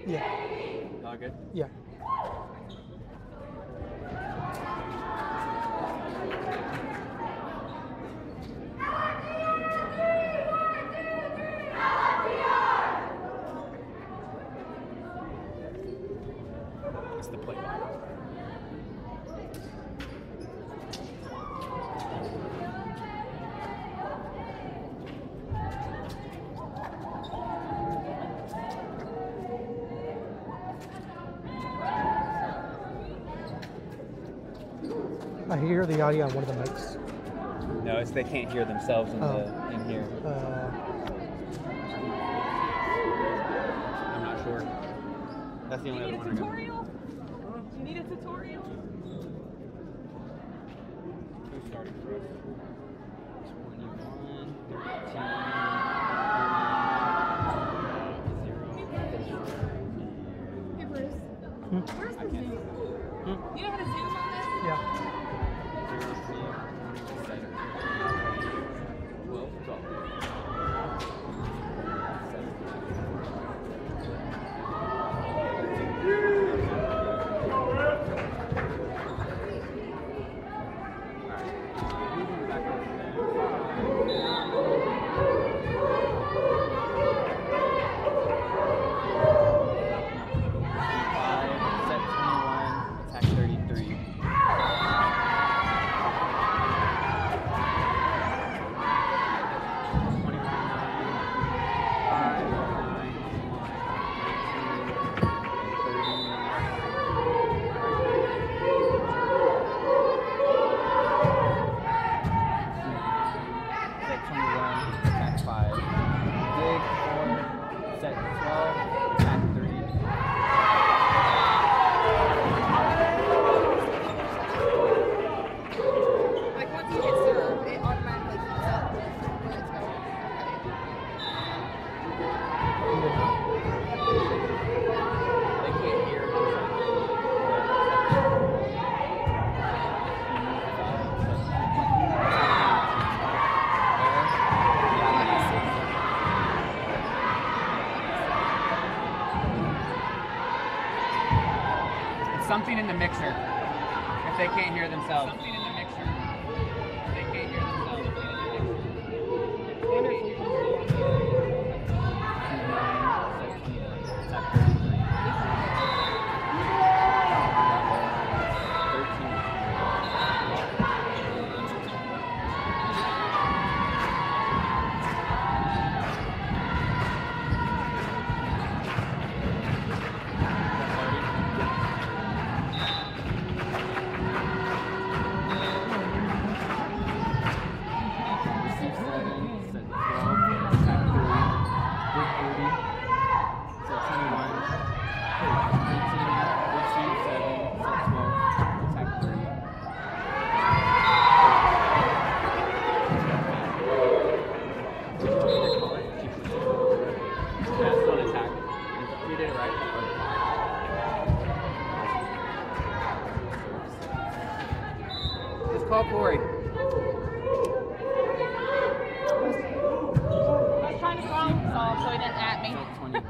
Yeah. All good? Yeah. It's the play. I hear the audio on one of the mics. No, it's they can't hear themselves in in here. I'm not sure. That's the only other one I got. Tutorial? Do you need a tutorial? Who started for us? 21, 13, 0. Hey, Bruce. Where's the Zoom? You know how to Zoom on this? Yeah. 12, 12. Like once you hit serve, it automatically heats up when it's going. They can't hear. It's something in the mixer. If they can't hear themselves. Something in the mixer. If they can't hear themselves. Call Corey. I was trying to problem solve so he didn't at me. 21,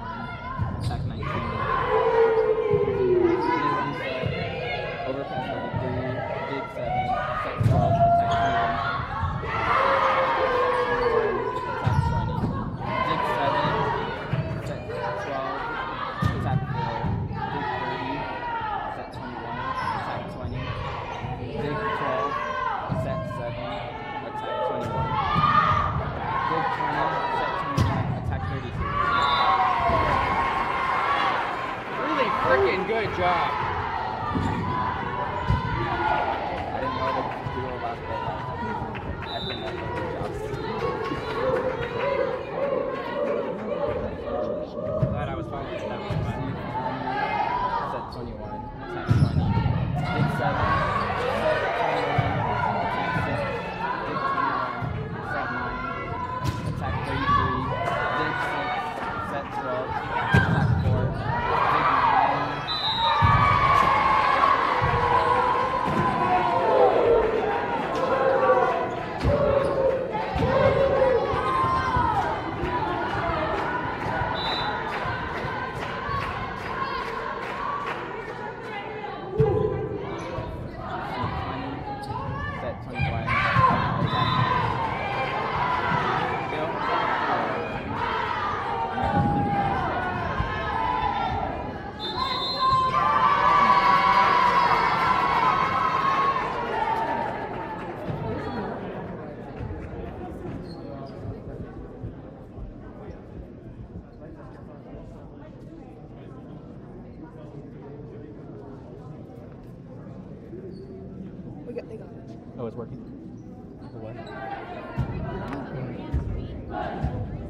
attack 19. Overpass 33, dig 7, set 12, attack 21. Attack 20. Dig 7, set 12, attack 4. Dig 30, set 21, attack 20. Dig 12. Set 7, attack 21. Dig 20, set 21, attack 32. Really freaking good job. I didn't know they could do all that. I think that's a good job. Glad I was following that one. Set 21, attack 20. Dig 7, set 21. Attack 33, dig 6, set 12, attack 4, dig 9, Oh, it's working. The what?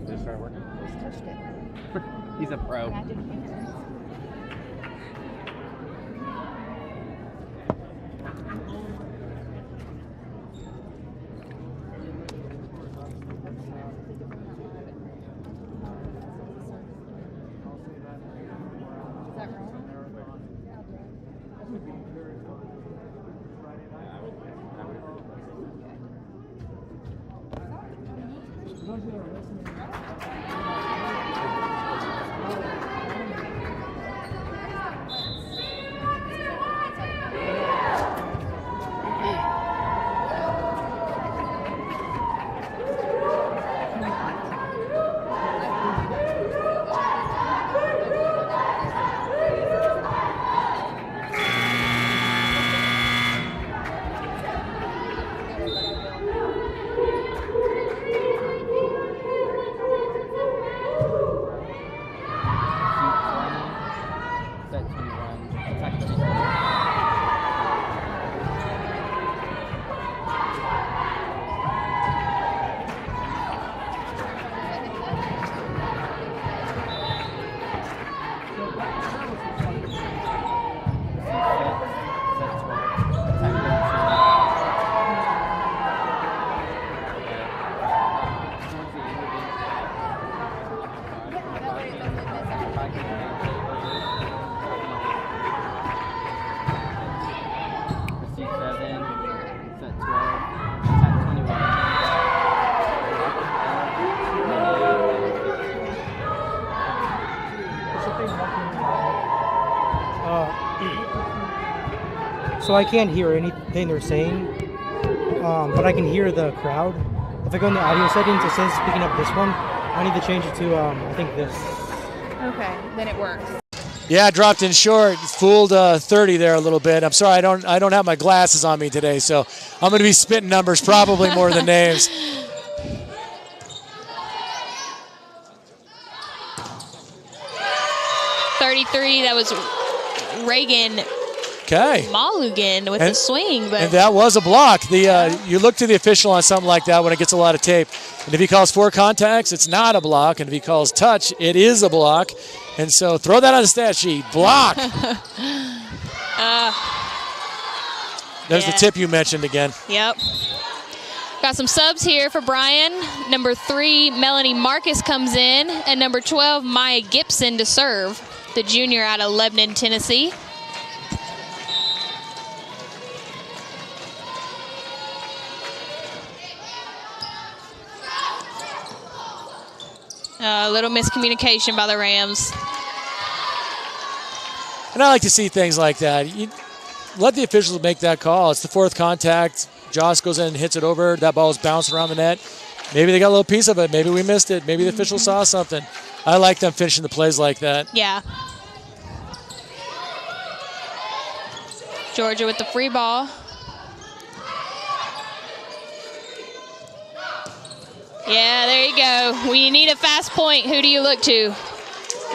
Did it start working? Just touched it. He's a pro. Magic hands. Is that wrong? So I can't hear anything they're saying, but I can hear the crowd. If I go in the audio settings, it says picking up this one. I need to change it to, I think this. Okay, then it works. Yeah, dropped in short. Fooled 30 there a little bit. I'm sorry, I don't have my glasses on me today, so I'm going to be spitting numbers probably more than names. That was Reagan Malugan with the swing. But and that was a block. You look to the official on something like that when it gets a lot of tape. And if he calls 4 contacts, it's not a block. And if he calls touch, it is a block. And so throw that on the stat sheet. Block. There's the tip you mentioned again. Yep. Got some subs here for Bryan. Number 3, Melanie Marcus comes in. And number 12, Maya Gibson to serve. The junior out of Lebanon, Tennessee. A little miscommunication by the Rams. And I like to see things like that. You let the officials make that call. It's the 4th contact. Joss goes in and hits it over. That ball is bouncing around the net. Maybe they got a little piece of it. Maybe we missed it. Maybe the official saw something. I like them finishing the plays like that. Yeah. Georgia with the free ball. Yeah, there you go. When you need a fast point, who do you look to?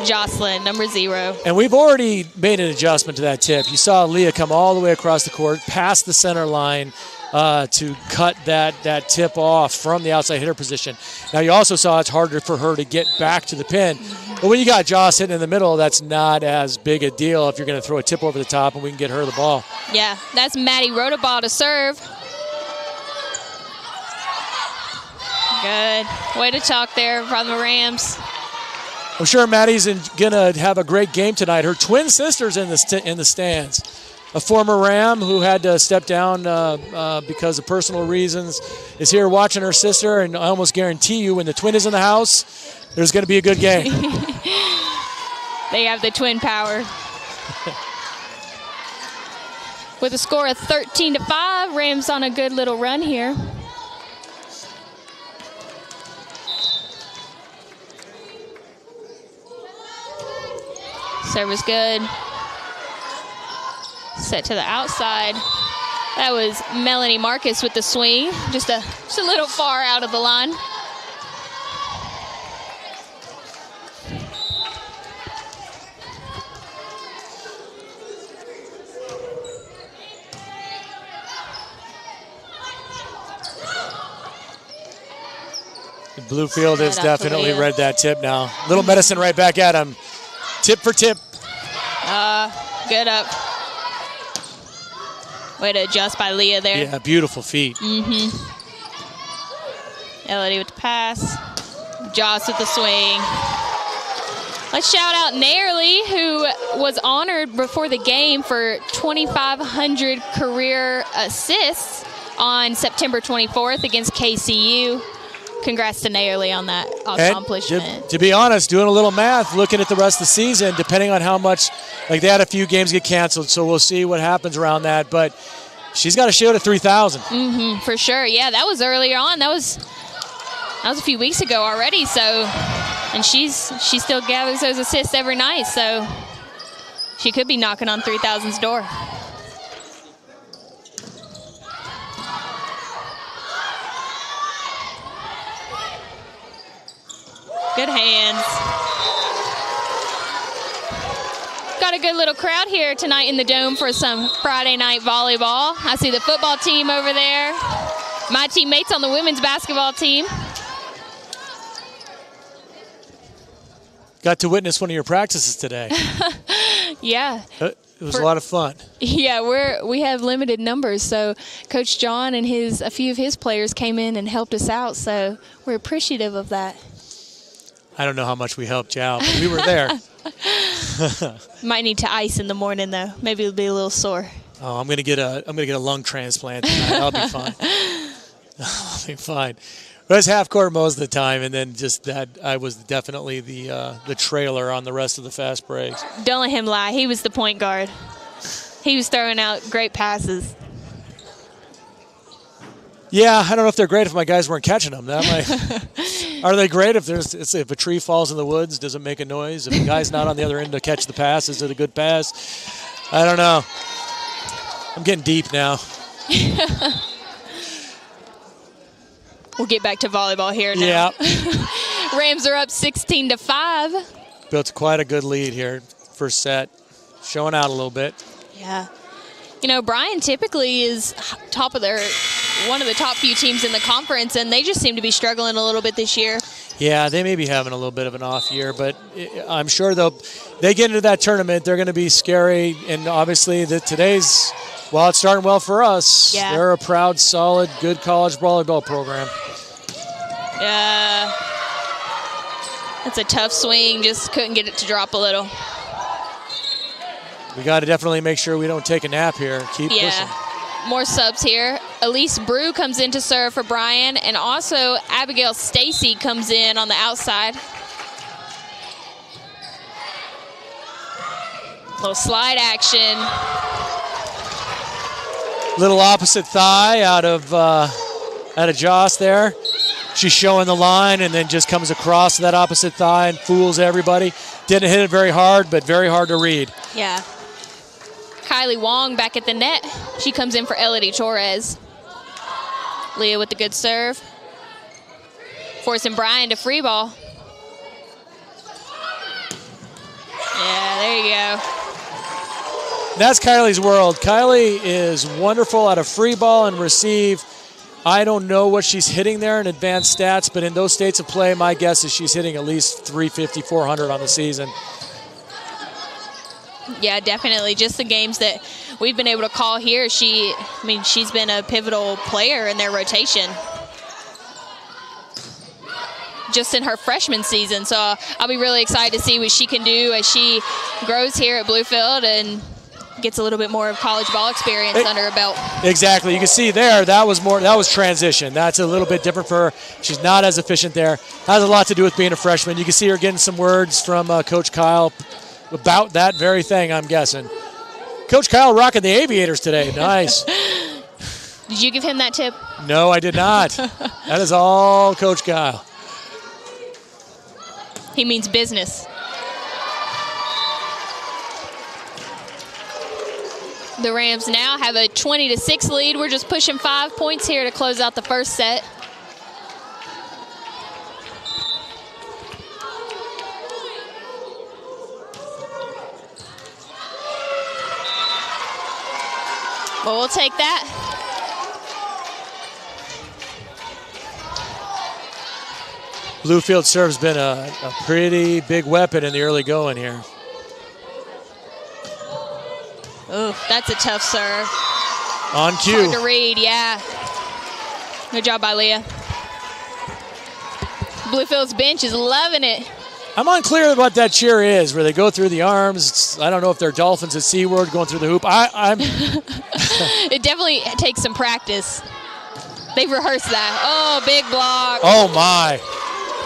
Jocelyn, number 0. And we've already made an adjustment to that tip. You saw Leah come all the way across the court, past the center line to cut that tip off from the outside hitter position. Now you also saw it's harder for her to get back to the pin. But when you got Joss hitting in the middle, that's not as big a deal if you're going to throw a tip over the top and we can get her the ball. Yeah, that's Maddie Rodaball to serve. Good. Way to talk there from the Rams. I'm sure Maddie's going to have a great game tonight. Her twin sister's in the stands. A former Ram who had to step down because of personal reasons is here watching her sister, and I almost guarantee you when the twin is in the house, there's going to be a good game. They have the twin power. With a score of 13-5, Rams on a good little run here. Serve is good. Set to the outside. That was Melanie Marcus with the swing. Just a little far out of the line. Bluefield has Set up for definitely Leah. read that tip now. Little medicine right back at him. Tip for tip. Good up. Way to adjust by Leah there. Yeah, beautiful feet. Elodie with the pass. Joss with the swing. Let's shout out Nairly, who was honored before the game for 2,500 career assists on September 24th against KCU. Congrats to Nairly on that accomplishment. And to be honest, doing a little math, looking at the rest of the season, depending on how much, like they had a few games get canceled, so we'll see what happens around that. But she's got a show to 3,000. For sure. Yeah, that was earlier on. That was a few weeks ago already. So, and she still gathers those assists every night. So she could be knocking on 3,000's door. Good hands. Got a good little crowd here tonight in the Dome for some Friday night volleyball. I see the football team over there. My teammates on the women's basketball team. Got to witness one of your practices today. Yeah. It was a lot of fun. Yeah, we have limited numbers, so Coach John and a few of his players came in and helped us out, so we're appreciative of that. I don't know how much we helped you out, but we were there. Might need to ice in the morning though. Maybe it'll be a little sore. Oh, I'm gonna get a lung transplant tonight. I'll be fine. I'll be fine. It was half court most of the time, and then just that I was definitely the trailer on the rest of the fast breaks. Don't let him lie. He was the point guard. He was throwing out great passes. Yeah, I don't know if they're great if my guys weren't catching them. That might. Are they great if if a tree falls in the woods? Does it make a noise? If the guy's not on the other end to catch the pass, is it a good pass? I don't know. I'm getting deep now. We'll get back to volleyball here now. Yeah. Rams are up 16-5. Built quite a good lead here. First set. Showing out a little bit. Yeah. You know, Bryan typically is one of the top few teams in the conference, and they just seem to be struggling a little bit this year. Yeah, they may be having a little bit of an off year, but I'm sure they get into that tournament, they're going to be scary. And obviously, while it's starting well for us, Yeah. they're a proud, solid, good college volleyball program. Yeah. That's a tough swing. Just couldn't get it to drop a little. We got to definitely make sure we don't take a nap here. Keep pushing. More subs here. Elise Brew comes in to serve for Bryan, and also Abigail Stacy comes in on the outside. Little slide action. Little opposite thigh out of Joss there. She's showing the line and then just comes across that opposite thigh and fools everybody. Didn't hit it very hard, but very hard to read. Yeah. Kylie Wong back at the net. She comes in for Elodie Torres. Leah with the good serve. Forcing Bryan to free ball. Yeah, there you go. That's Kylie's world. Kylie is wonderful at a free ball and receive. I don't know what she's hitting there in advanced stats, but in those states of play, my guess is she's hitting at least 350, 400 on the season. Yeah, definitely. Just the games that we've been able to call here, she's been a pivotal player in their rotation. Just in her freshman season. So I'll be really excited to see what she can do as she grows here at Bluefield and gets a little bit more of college ball experience under her belt. Exactly. You can see there, that was transition. That's a little bit different for her. She's not as efficient there. Has a lot to do with being a freshman. You can see her getting some words from Coach Kyle about that very thing, I'm guessing. Coach Kyle rocking the Aviators today. Nice. Did you give him that tip? No, I did not. That is all Coach Kyle. He means business. The Rams now have a 20-6 lead. We're just pushing 5 points here to close out the first set. Well, we'll take that. Bluefield serve's been a pretty big weapon in the early going here. Ooh, that's a tough serve. On cue. Hard to read, yeah. Good job by Leah. Bluefield's bench is loving it. I'm unclear what that cheer is, where they go through the arms. I don't know if they're dolphins at SeaWorld going through the hoop. I'm It definitely takes some practice. They've rehearsed that. Oh, big block. Oh, my.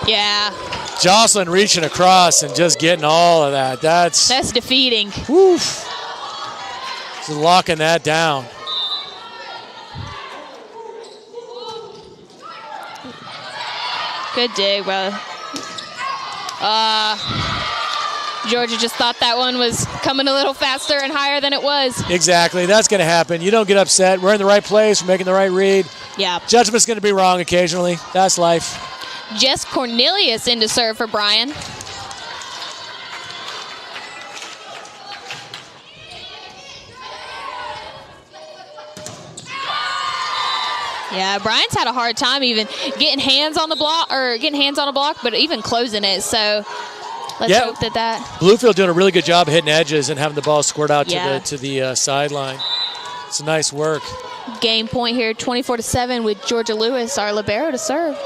Yeah, Jocelyn reaching across and just getting all of that. That's defeating. woof. Just locking that down. Good dig, brother. Georgia just thought that one was coming a little faster and higher than it was. Exactly. That's going to happen. You don't get upset. We're in the right place. We're making the right read. Yeah. Judgment's going to be wrong occasionally. That's life. Jess Cornelius in to serve for Bryan. Yeah, Bryan's had a hard time even getting hands on the block but even closing it. So let's hope that. Bluefield doing a really good job hitting edges and having the ball squirt out to the sideline. It's nice work. Game point here, 24-7 with Georgia Lewis, our libero, to serve.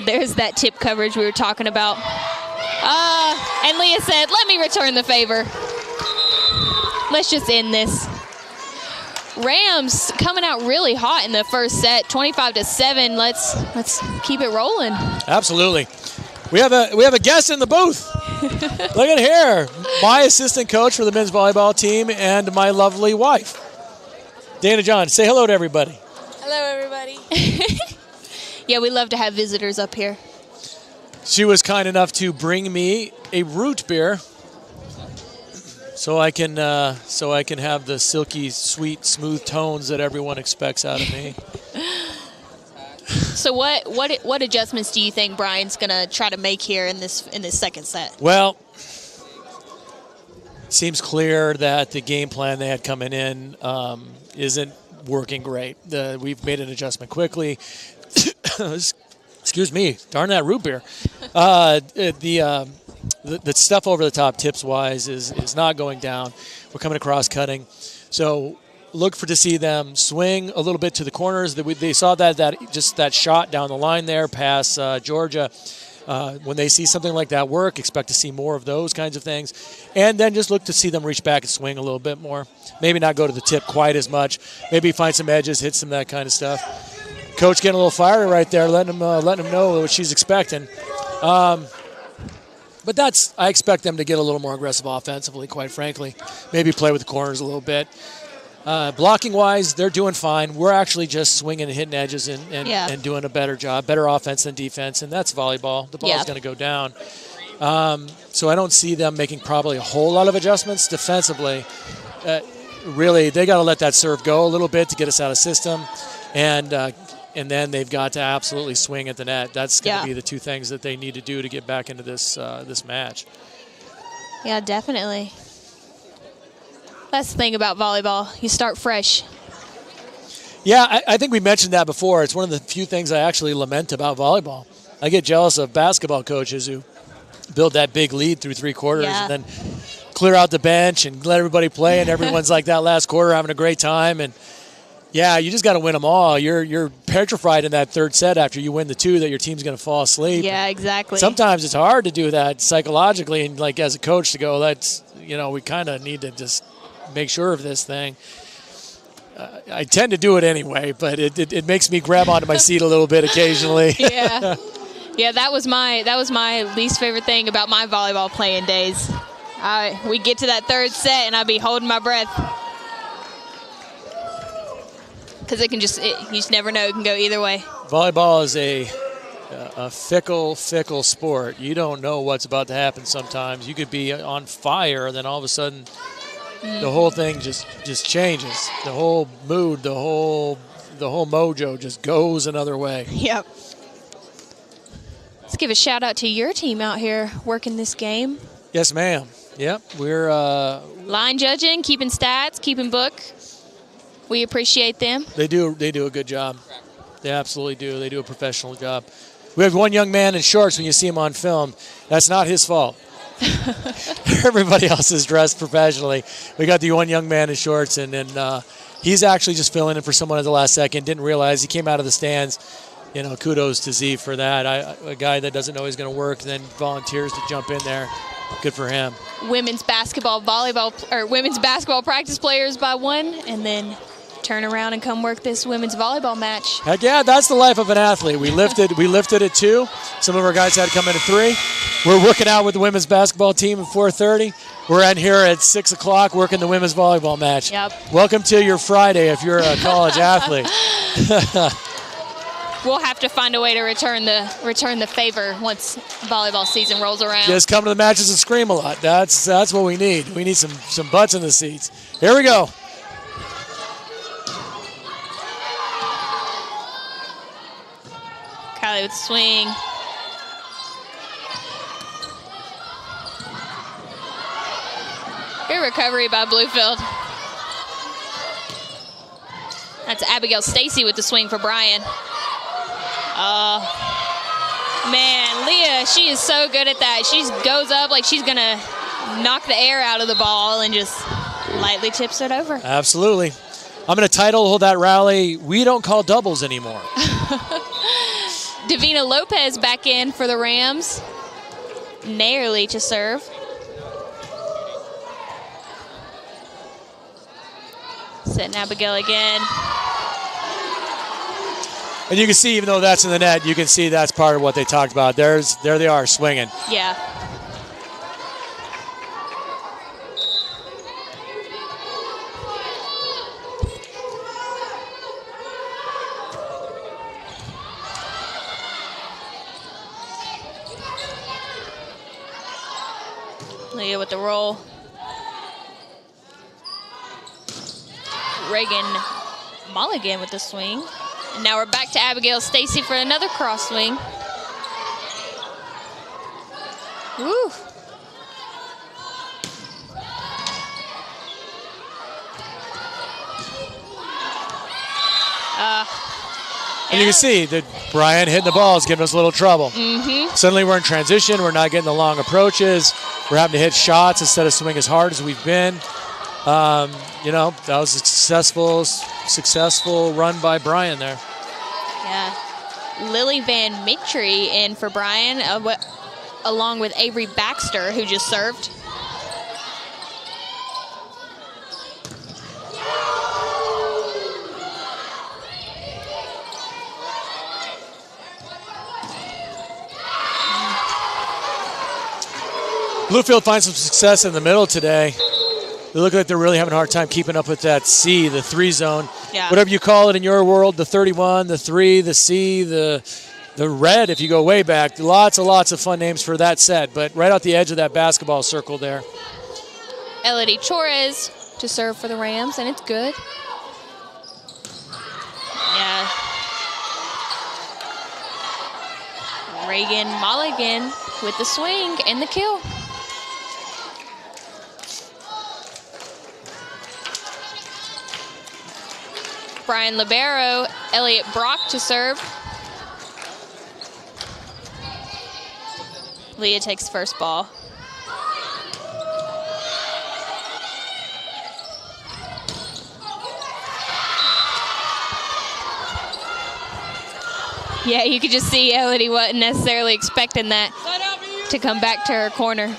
There's that tip coverage we were talking about. And Leah said, let me return the favor. Let's just end this. Rams coming out really hot in the first set, 25-7. Let's keep it rolling. Absolutely. We have a guest in the booth. Look at here. My assistant coach for the men's volleyball team and my lovely wife. Dana John, say hello to everybody. Hello, everybody. Yeah, we love to have visitors up here. She was kind enough to bring me a root beer so I can have the silky, sweet, smooth tones that everyone expects out of me. So what adjustments do you think Bryan's gonna try to make here in this second set? Well, it seems clear that the game plan they had coming in isn't working great. We've made an adjustment quickly. Excuse me, darn that root beer. The stuff over the top tips wise is not going down. We're coming across cutting, so look to see them swing a little bit to the corners. They saw that shot down the line there past Georgia. When they see something like that work, expect to see more of those kinds of things, and then just look to see them reach back and swing a little bit more. Maybe not go to the tip quite as much. Maybe find some edges, hit some of that kind of stuff. Coach getting a little fiery right there, letting him know what she's expecting. But I expect them to get a little more aggressive offensively, quite frankly. Maybe play with the corners a little bit. Blocking-wise, they're doing fine. We're actually just swinging and hitting edges and doing a better job, better offense than defense, and that's volleyball. The ball's going to go down. So I don't see them making probably a whole lot of adjustments defensively. Really, they got to let that serve go a little bit to get us out of system, and then they've got to absolutely swing at the net. That's going to be the two things that they need to do to get back into this match. Yeah, definitely. That's the thing about volleyball. You start fresh. Yeah, I think we mentioned that before. It's one of the few things I actually lament about volleyball. I get jealous of basketball coaches who build that big lead through three quarters and then clear out the bench and let everybody play, and everyone's like that last quarter having a great time. And yeah, you just got to win them all. You're petrified in that third set after you win the two that your team's going to fall asleep. Yeah, exactly. Sometimes it's hard to do that psychologically, and like as a coach to go, we kind of need to just make sure of this thing. I tend to do it anyway, but it makes me grab onto my seat a little bit occasionally. Yeah, that was my least favorite thing about my volleyball playing days. We get to that third set and I'd be holding my breath. Because you just never know. It can go either way. Volleyball is a fickle sport. You don't know what's about to happen sometimes. You could be on fire, and then all of a sudden the whole thing just changes. The whole mood, the whole mojo just goes another way. Yep. Let's give a shout out to your team out here working this game. Yes, ma'am. Yep, we're line judging, keeping stats, keeping book. We appreciate them. They do a good job. They absolutely do. They do a professional job. We have one young man in shorts when you see him on film. That's not his fault. Everybody else is dressed professionally. We got the one young man in shorts, and then he's actually just filling in for someone at the last second. Didn't realize he came out of the stands. You know, kudos to Z for that. A guy that doesn't know he's going to work, then volunteers to jump in there. Good for him. Women's basketball practice players by one, and then turn around and come work this women's volleyball match. Heck yeah, that's the life of an athlete. We lifted at 2. Some of our guys had to come in at 3. We're working out with the women's basketball team at 4:30. We're in here at 6 o'clock working the women's volleyball match. Yep. Welcome to your Friday if you're a college athlete. We'll have to find a way to return the favor once volleyball season rolls around. Just come to the matches and scream a lot. That's what we need. We need some butts in the seats. Here we go. Kylie with the swing. Good recovery by Bluefield. That's Abigail Stacy with the swing for Bryan. Man, Leah, she is so good at that. She goes up like she's going to knock the air out of the ball and just lightly tips it over. Absolutely. I'm going to hold that rally, "We Don't Call Doubles Anymore." Davina Lopez back in for the Rams. Narrowly to serve. Setting Abigail again. And you can see, even though that's in the net, you can see that's part of what they talked about. There they are swinging. Yeah. Leah with the roll. Reagan Mulligan with the swing. And now we're back to Abigail Stacy for another cross swing. Woo. And you can see that Bryan hitting the ball is giving us a little trouble. Suddenly we're in transition. We're not getting the long approaches. We're having to hit shots instead of swing as hard as we've been. You know, that was a successful run by Bryan there. Yeah. Lily Van Mitry in for Bryan, along with Avery Baxter, who just served. Bluefield finds some success in the middle today. They look like they're really having a hard time keeping up with that C, the 3 zone. Yeah. Whatever you call it in your world, the 31, the 3, the C, the red, if you go way back. Lots of fun names for that set, but right out the edge of that basketball circle there. Elodie Torres to serve for the Rams, and it's good. Yeah. Reagan Mulligan with the swing and the kill. Brian Libero, Elliot Brock to serve. Leah takes first ball. Yeah, you could just see Elodie wasn't necessarily expecting that to come back to her corner.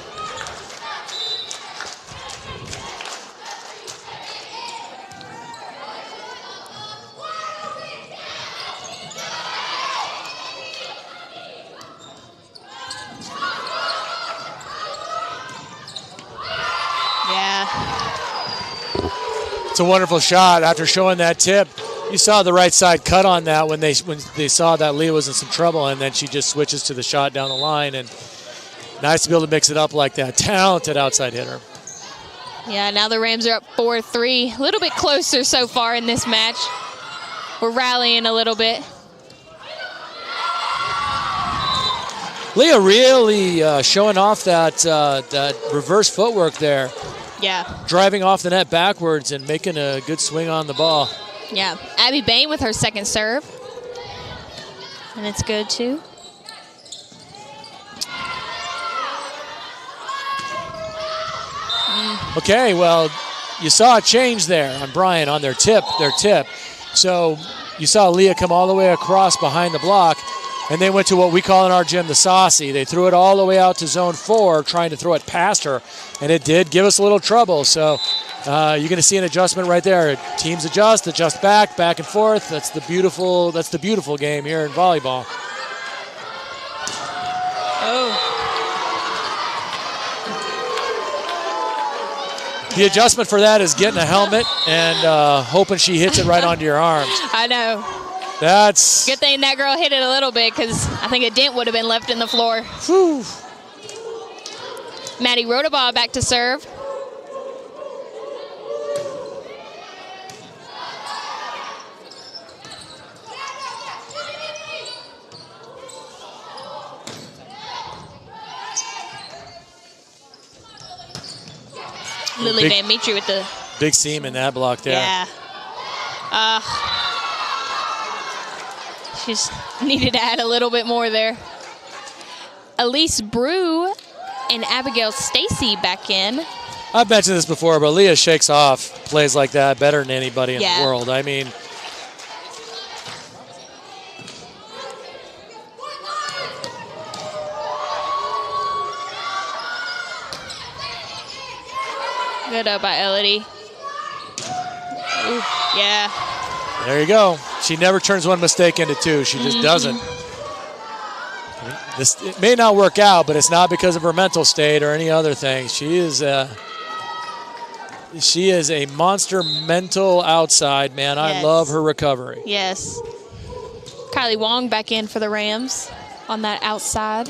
It's a wonderful shot. After showing that tip, you saw the right side cut on that when they saw that Leah was in some trouble, and then she just switches to the shot down the line. And nice to be able to mix it up like that. Talented outside hitter. Yeah, now the Rams are up 4-3. A little bit closer so far in this match. We're rallying a little bit. Leah really showing off that reverse footwork there. Yeah. Driving off the net backwards and making a good swing on the ball. Yeah. Abby Bain with her second serve. And it's good, too. Okay, well, you saw a change there on Bryan on their tip. So you saw Leah come all the way across behind the block, and they went to what we call in our gym the saucy. They threw it all the way out to zone 4, trying to throw it past her, and it did give us a little trouble. So you're going to see an adjustment right there. Teams adjust back and forth. That's the beautiful game here in volleyball. Oh. The adjustment for that is getting a helmet and hoping she hits it right onto your arms. I know. That's good thing that girl hit it a little bit, because I think a dent would have been left in the floor. Whew. Maddie Rodabaugh back to serve. Lily Van Metre with the big seam in that block there. Yeah. She's needed to add a little bit more there. Elise Brew and Abigail Stacy back in. I've mentioned this before, but Leah shakes off plays like that better than anybody in the world. I mean, good up by Elodie. Ooh, yeah. There you go. She never turns one mistake into two. She just doesn't. It may not work out, but it's not because of her mental state or any other thing. She is a monster mental outside, man. I love her recovery. Yes. Kylie Wong back in for the Rams on that outside.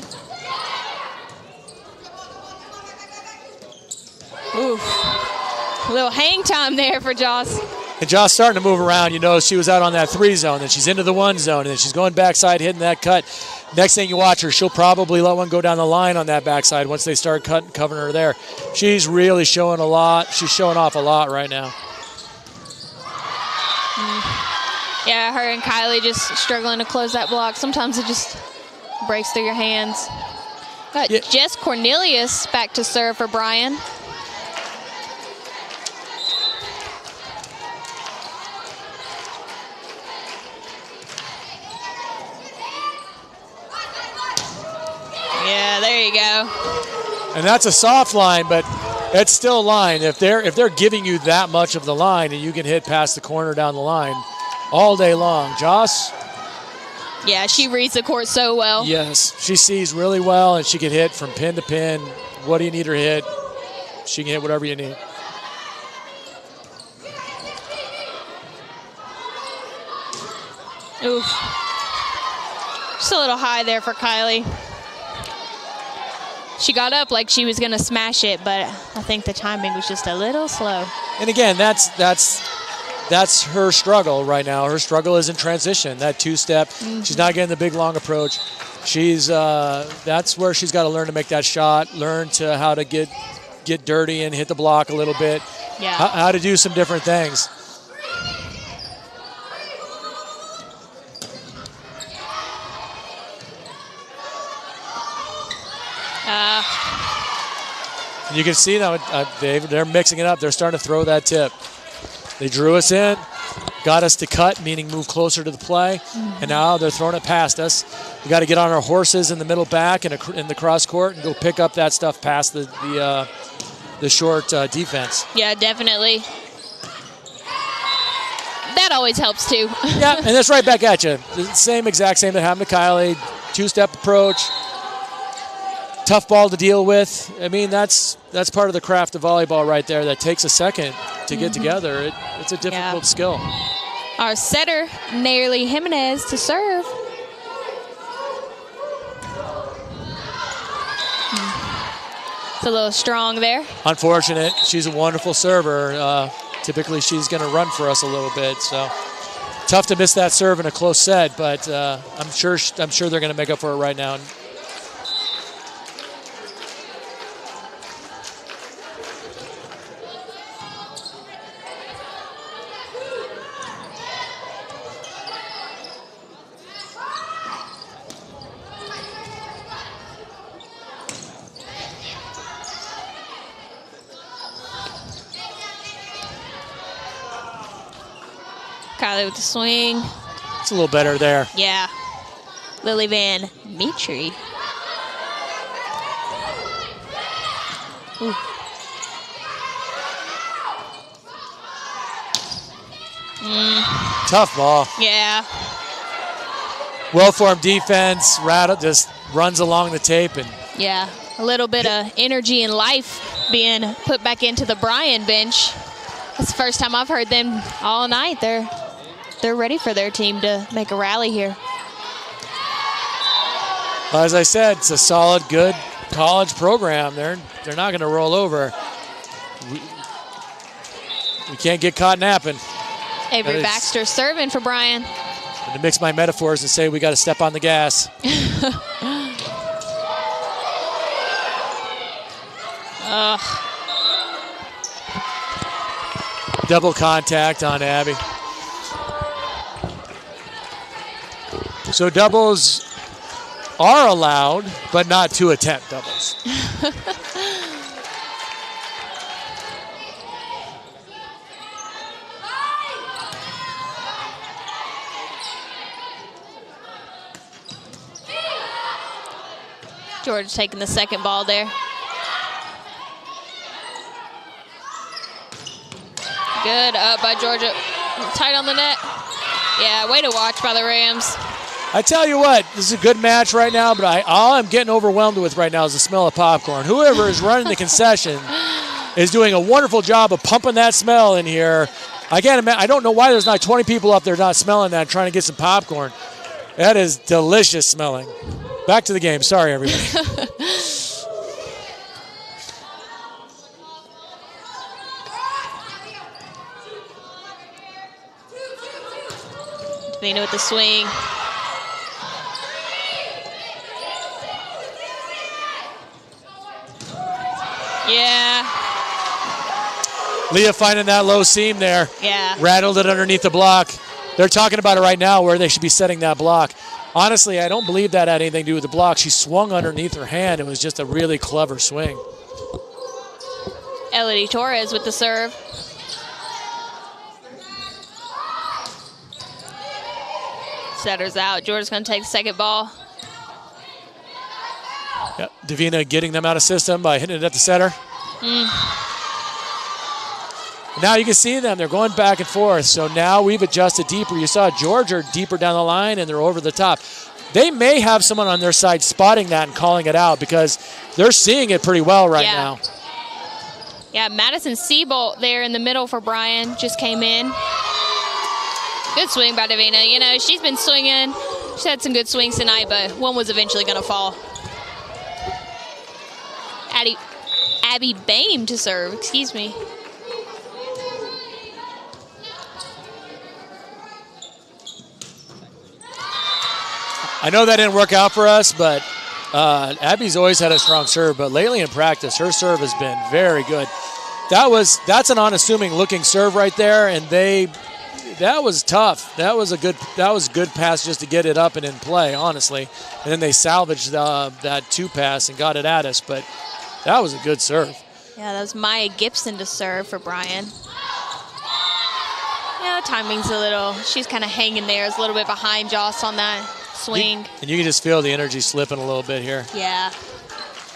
Ooh. A little hang time there for Joss. And Joss starting to move around. You know, she was out on that 3 zone, then she's into the 1 zone, and then she's going backside, hitting that cut. Next thing you watch her, she'll probably let one go down the line on that backside once they start covering her there. She's really showing a lot. She's showing off a lot right now. Yeah, her and Kylie just struggling to close that block. Sometimes it just breaks through your hands. Got Jess Cornelius back to serve for Bryan. Yeah, there you go. And that's a soft line, but it's still a line. If they're giving you that much of the line and you can hit past the corner down the line all day long. Joss? Yeah, she reads the court so well. Yes, she sees really well, and she can hit from pin to pin. What do you need her to hit? She can hit whatever you need. Oof. Just a little high there for Kylie. She got up like she was going to smash it, but I think the timing was just a little slow. And again, that's her struggle right now. Her struggle is in transition, that 2-step. She's not getting the big, long approach. That's where she's got to learn to make that shot, learn to how to get dirty and hit the block a little bit, how to do some different things. You can see now they're mixing it up. They're starting to throw that tip. They drew us in, got us to cut, meaning move closer to the play, and now they're throwing it past us. We got to get on our horses in the middle back and in the cross court and go pick up that stuff past the short defense. Yeah, definitely. That always helps too. Yeah, and that's right back at you. The exact same that happened to Kylie. 2-step approach. Tough ball to deal with. I mean, that's part of the craft of volleyball right there. That takes a second to get together. It's a difficult skill. Our setter, Nayeli Jimenez, to serve. It's a little strong there. Unfortunate. She's a wonderful server. Typically, she's going to run for us a little bit. So tough to miss that serve in a close set, but I'm sure they're going to make up for it right now. Kylie with the swing. It's a little better there. Yeah. Lily Van Mitri. Ooh. Tough ball. Yeah. Well-formed defense. Rattle just runs along the tape. And Yeah. A little bit of energy and life being put back into the Bryan bench. It's the first time I've heard them all night. They're ready for their team to make a rally here. as I said, it's a solid, good college program. They're not going to roll over. We can't get caught napping. Avery Baxter serving for Bryan. To mix my metaphors and say we got to step on the gas. Double contact on Abby. So doubles are allowed, but not to attempt doubles. Georgia taking the second ball there. Good up by Georgia. Tight on the net. Yeah, way to watch by the Rams. I tell you what, this is a good match right now, but all I'm getting overwhelmed with right now is the smell of popcorn. Whoever is running the concession is doing a wonderful job of pumping that smell in here. I don't know why there's not 20 people up there not smelling that, trying to get some popcorn. That is delicious smelling. Back to the game. Sorry, everybody. Davina with the swing. Yeah. Leah finding that low seam there. Yeah. Rattled it underneath the block. They're talking about it right now where they should be setting that block. Honestly, I don't believe that had anything to do with the block. She swung underneath her hand. It was just a really clever swing. Elodie Torres with the serve. Setter's out. Georgia's going to take the second ball. Yep. Davina getting them out of system by hitting it at the setter. Now you can see them. They're going back and forth. So now we've adjusted deeper. You saw Georgia deeper down the line, and they're over the top. They may have someone on their side spotting that and calling it out because they're seeing it pretty well right now. Yeah, Madison Seabolt there in the middle for Bryan just came in. Good swing by Davina. You know, she's been swinging. She's had some good swings tonight, but one was eventually going to fall. Abby Bain to serve, excuse me. I know that didn't work out for us, but Abby's always had a strong serve, but lately in practice, her serve has been very good. That's an unassuming looking serve right there, and that was tough. That was a good pass just to get it up and in play, honestly. And then they salvaged that two pass and got it at us, but that was a good serve. Yeah, that was Maya Gibson to serve for Bryan. Yeah, timing's she's kind of hanging there. It's a little bit behind Joss on that swing. And you can just feel the energy slipping a little bit here. Yeah.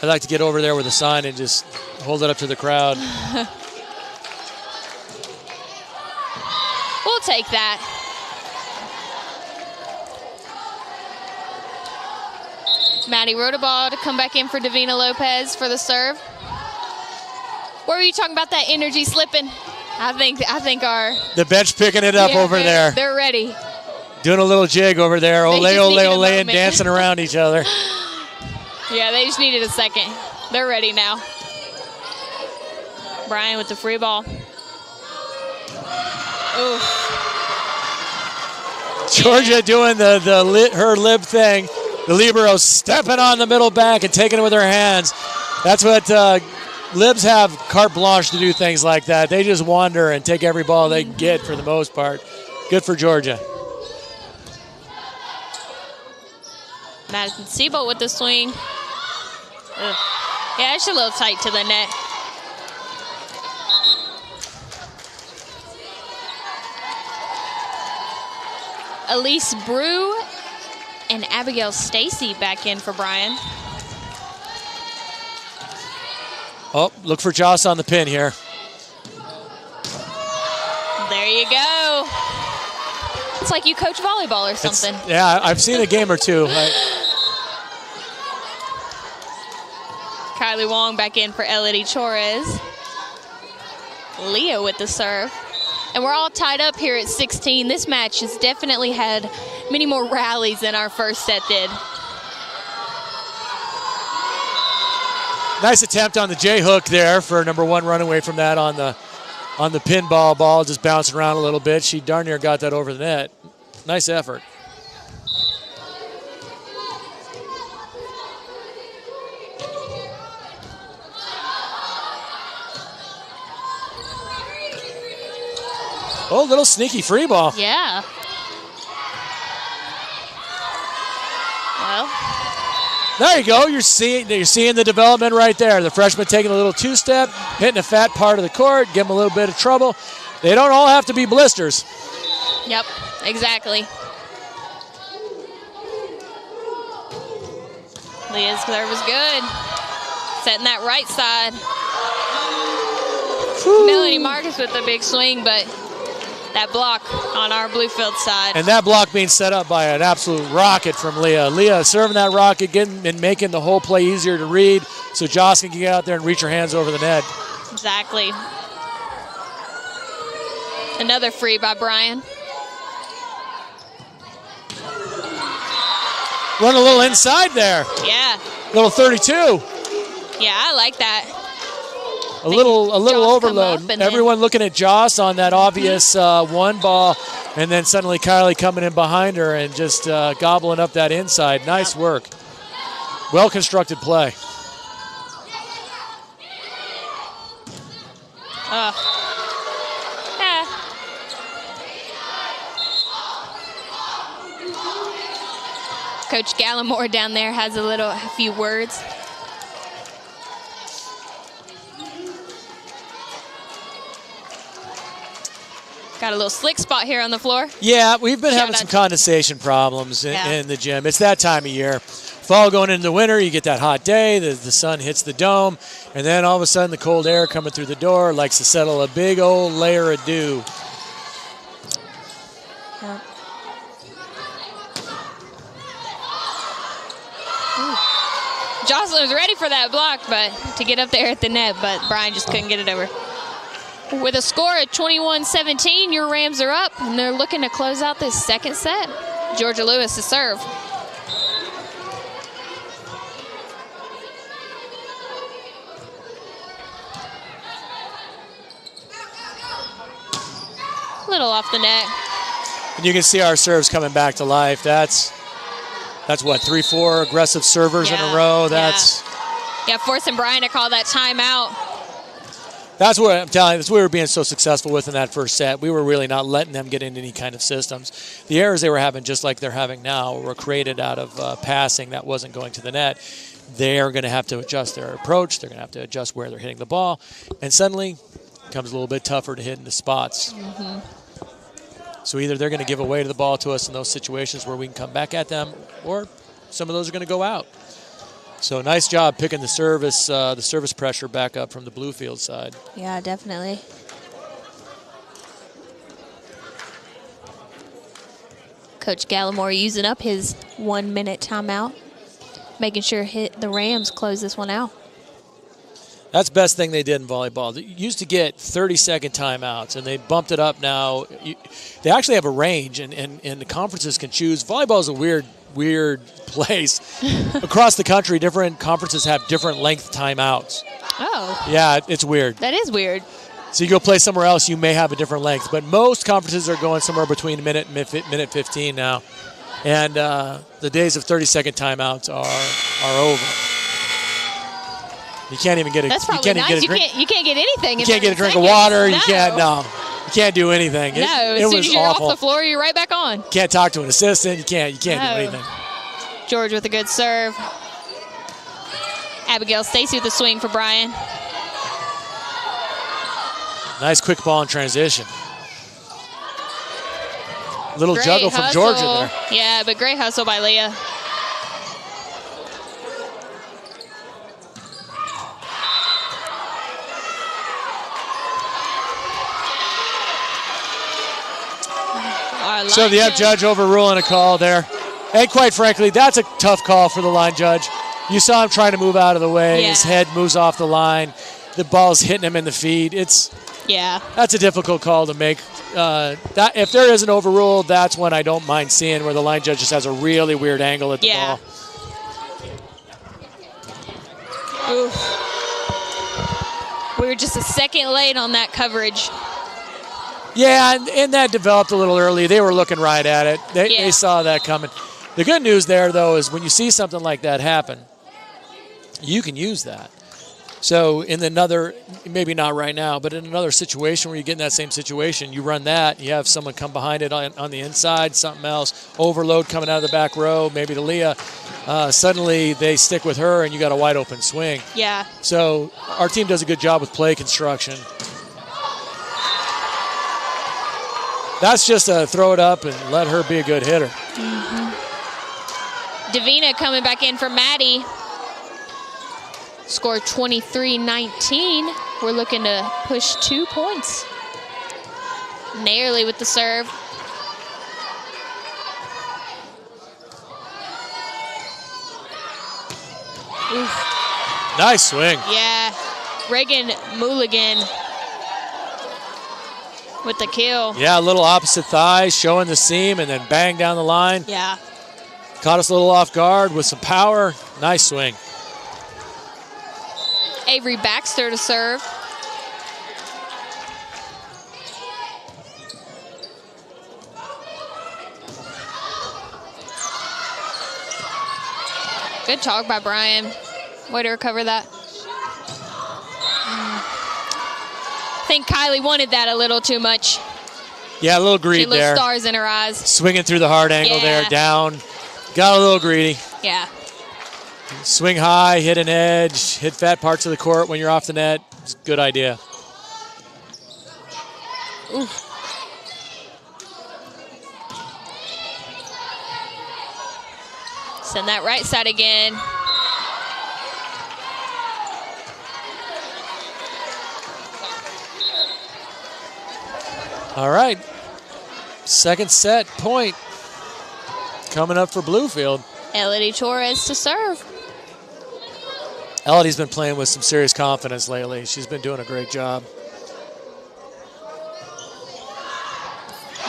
I'd like to get over there with a sign and just hold it up to the crowd. We'll take that. Maddie Rodaball to come back in for Davina Lopez for the serve. What were you talking about, that energy slipping? I think the bench picking it up over there. They're ready. Doing a little jig over there. Ole, ole, ole, and dancing around each other. Yeah, they just needed a second. They're ready now. Bryan with the free ball. Ooh. Georgia doing her lib thing. The libero stepping on the middle back and taking it with her hands. That's what libs have, carte blanche to do things like that. They just wander and take every ball they get for the most part. Good for Georgia. Madison Seabolt with the swing. Ugh. Yeah, it's a little tight to the net. Elise Brew and Abigail Stacy back in for Bryan. Oh, look for Joss on the pin here. There you go. It's like you coach volleyball or something. Yeah, I've seen a game or two. Kylie Wong back in for Elodie Torres. Leah with the serve. And we're all tied up here at 16. This match has definitely had many more rallies than our first set did. Nice attempt on the J hook there for number 1, run away from that on the pinball ball, just bouncing around a little bit. She darn near got that over the net. Nice effort. Oh, little sneaky free ball. Yeah. Well, there you go. You're seeing the development right there. The freshman taking a little two-step, hitting a fat part of the court, give them a little bit of trouble. They don't all have to be blisters. yep, exactly. Leah's serve was good. Setting that right side. Melanie Marcus with a big swing, but that block on our Bluefield side. And that block being set up by an absolute rocket from Leah. Leah serving that rocket, getting and making the whole play easier to read so Joss can get out there and reach her hands over the net. Exactly. Another free by Bryan. Run a little inside there. Yeah. Little 32. Yeah, I like that. A little Joss come overload. up and Everyone looking at Joss on that obvious one ball, and then suddenly Kylie coming in behind her and just gobbling up that inside. Nice work. Well-constructed play. Yeah. Coach Gallimore down there has a few words. Got a little slick spot here on the floor. Yeah, we've been Shout having out some condensation problems Yeah. in the gym. It's that time of year. Fall going into the winter, you get that hot day, the sun hits the dome, and then all of a sudden the cold air coming through the door likes to settle a big old layer of dew. Yeah. Jocelyn was ready for that block, but to get up there at the net, but Bryan just couldn't get it over. With a score at 21-17, your Rams are up, and they're looking to close out this second set. Georgia Lewis to serve. Little off the net. And you can see our serves coming back to life. That's what, 3-4 aggressive servers in a row. Yeah, forcing Bryan to call that timeout. That's what I'm telling you. That's what we were being so successful with in that first set. We were really not letting them get into any kind of systems. The errors they were having, just like they're having now, were created out of passing that wasn't going to the net. They're going to have to adjust their approach. They're going to have to adjust where they're hitting the ball. And suddenly it becomes a little bit tougher to hit into spots. Mm-hmm. So either they're going to give away the ball to us in those situations where we can come back at them, or some of those are going to go out. So nice job picking the service pressure back up from the Bluefield side. Yeah, definitely. Coach Gallimore using up his 1-minute timeout, making sure the Rams close this one out. That's the best thing they did in volleyball. They used to get 30-second timeouts, and they bumped it up now. They actually have a range, and the conferences can choose. Volleyball is a weird place. Across the country, different conferences have different length timeouts. Oh. Yeah, it's weird. That is weird. So you go play somewhere else, you may have a different length. But most conferences are going somewhere between a minute and minute 15 now. And the days of 30-second timeouts are over. You can't even get a. That's probably nice. You can't get anything. You can't get a drink of water. No. You can't do anything. No, as soon as you're awful. off the floor, you're right back on. Can't talk to an assistant. You can't do anything. George with a good serve. Abigail Stacy with the swing for Bryan. Nice quick ball in transition. Little Great juggle from hustle. Georgia there. Yeah, but great hustle by Leah. Our So line the judge overruling a call there. And quite frankly, that's a tough call for the line judge. You saw him trying to move out of the way. Yeah. His head moves off the line. The ball's hitting him in the feet. Yeah. That's a difficult call to make. That if there is an overrule, that's when I don't mind seeing where the line judge just has a really weird angle at the Yeah. ball. Oof. We were just a second late on that coverage. Yeah, and that developed a little early. They were looking right at it. They saw that coming. The good news there, though, is when you see something like that happen, you can use that. So in another, maybe not right now, but in another situation where you get in that same situation, you run that, you have someone come behind it on the inside, something else, overload coming out of the back row, maybe to Leah. Suddenly they stick with her and you got a wide open swing. Yeah. So our team does a good job with play construction. That's just a throw it up and let her be a good hitter. Mm-hmm. Davina coming back in for Maddie. Score 23-19. We're looking to push 2 points. Narely with the serve. Oof. Nice swing. Yeah. Reagan Mulligan with the kill. Yeah, a little opposite thigh, showing the seam, and then bang down the line. Yeah. Caught us a little off guard with some power. Nice swing. Avery Baxter to serve. Good talk by Bryan. Way to recover that. I think Kylie wanted that a little too much. Yeah, a little She greed had little there. stars in her eyes. Swinging through the hard angle there, Yeah. down. Got a little greedy. Yeah. Swing high, hit an edge, hit fat parts of the court when you're off the net. It's a good idea. Oof. Send that right side again. All right. Second set point coming up for Bluefield. Elodie Torres to serve. Elodie's been playing with some serious confidence lately. She's been doing a great job.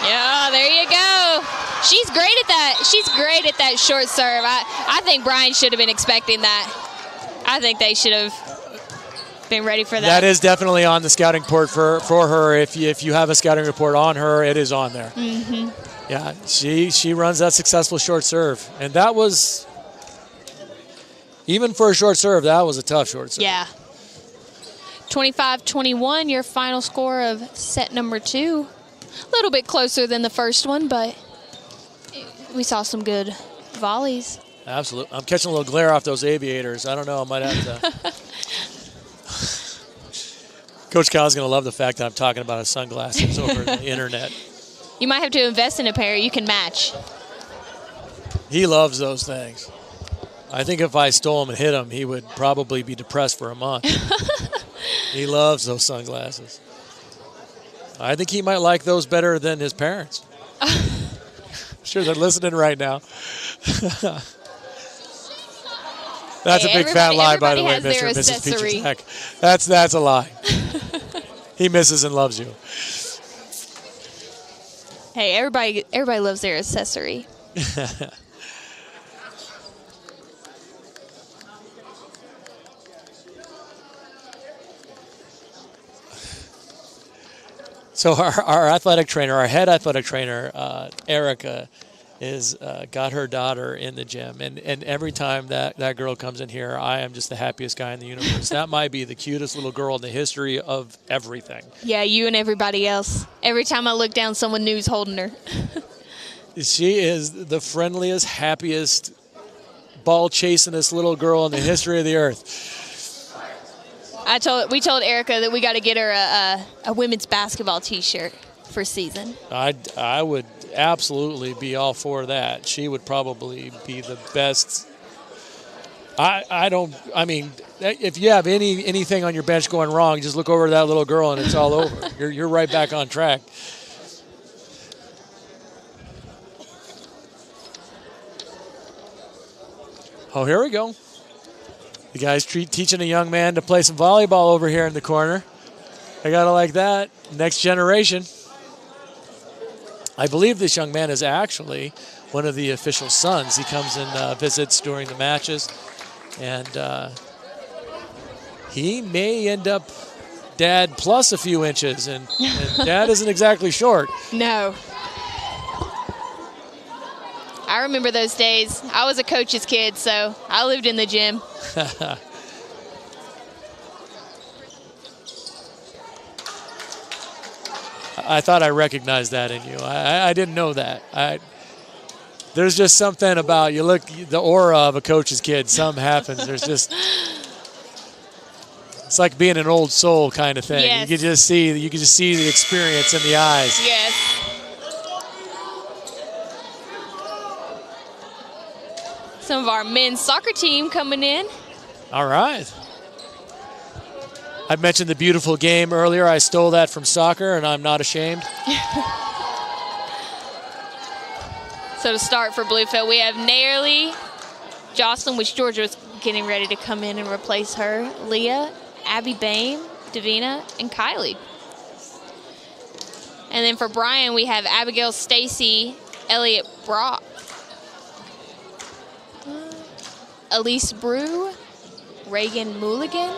Yeah, there you go. She's great at that. She's great at that short serve. I think Bryan should have been expecting that. I think they should have been ready for that. That is definitely on the scouting report for her. If you have a scouting report on her, it is on there. Mm-hmm. Yeah, she runs that successful short serve. And that was, even for a short serve, that was a tough short serve. Yeah. 25-21, your final score of set number 2. A little bit closer than the first one, but we saw some good volleys. Absolutely. I'm catching a little glare off those aviators. I don't know. I might have to. Coach Kyle's going to love the fact that I'm talking about his sunglasses over the internet. You might have to invest in a pair you can match. He loves those things. I think if I stole him and hit him, he would probably be depressed for a month. He loves those sunglasses. I think he might like those better than his parents. I'm sure they're listening right now. That's a big fat lie, by the way, Mr. and Mrs. Peach's. That's a lie. He misses and loves you. Hey, everybody loves their accessory. So our athletic trainer, our head athletic trainer, Erica, is got her daughter in the gym, and every time that girl comes in here, I am just the happiest guy in the universe. That might be the cutest little girl in the history of everything. Yeah, you and everybody else. Every time I look down, someone new's holding her. She is the friendliest, happiest, ball-chasingest little girl in the history of the earth. We told Erica that we got to get her a women's basketball T-shirt for season. I would absolutely be all for that. She would probably be the best. I mean, if you have anything on your bench going wrong, just look over to that little girl and it's all over. You're right back on track. Oh, here we go. The guy's teaching a young man to play some volleyball over here in the corner. I gotta like that. Next generation. I believe this young man is actually one of the official sons. He comes and visits during the matches, and he may end up Dad plus a few inches, and Dad isn't exactly short. No. I remember those days. I was a coach's kid, so I lived in the gym. I thought I recognized that in you. I didn't know that. There's just something about you. Look, the aura of a coach's kid. Something happens. There's just. It's like being an old soul kind of thing. Yes. You can just see the experience in the eyes. Yes. Some of our men's soccer team coming in. All right. I mentioned the beautiful game earlier. I stole that from soccer, and I'm not ashamed. So to start for Bluefield, we have Nairly, Jocelyn, which Georgia was getting ready to come in and replace her, Leah, Abby Bain, Davina, and Kylie. And then for Bryan, we have Abigail Stacy, Elliott Brock, Elise Brew, Reagan Mulligan,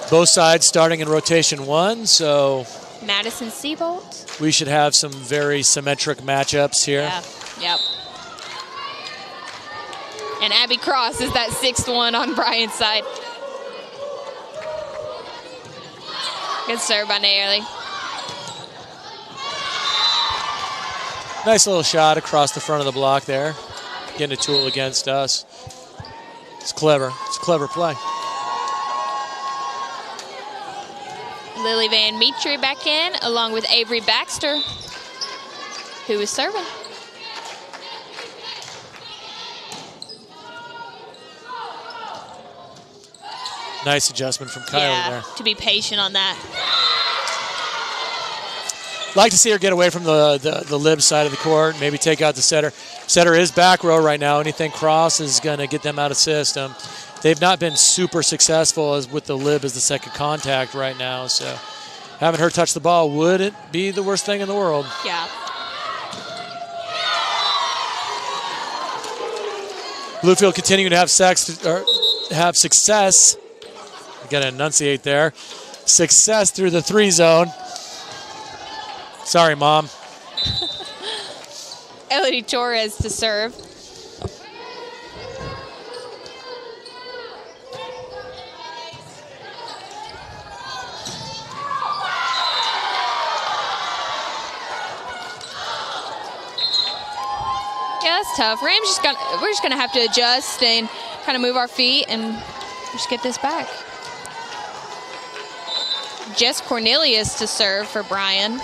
Both sides starting in rotation one, so Madison Seabolt. we should have some very symmetric matchups here. Yeah, yep. And Abby Cross is that 6th one on Bryan's side. Good serve by Nairly. Nice little shot across the front of the block there. Getting a tool against us. It's clever. It's a clever play. Lily Van Metre back in, along with Avery Baxter, who is serving. Nice adjustment from Kylie there. To be patient on that. Like to see her get away from the lib side of the court, maybe take out the setter. Setter is back row right now. Anything cross is going to get them out of system. They've not been super successful as with the lib as the second contact right now, so having her touch the ball wouldn't be the worst thing in the world. Yeah. Bluefield continuing to have success. I got to enunciate there. Success through the 3 zone. Sorry, Mom. Elodie Torres to serve. Yeah, that's tough. We're just gonna have to adjust and kind of move our feet and just get this back. Jess Cornelius to serve for Bryan.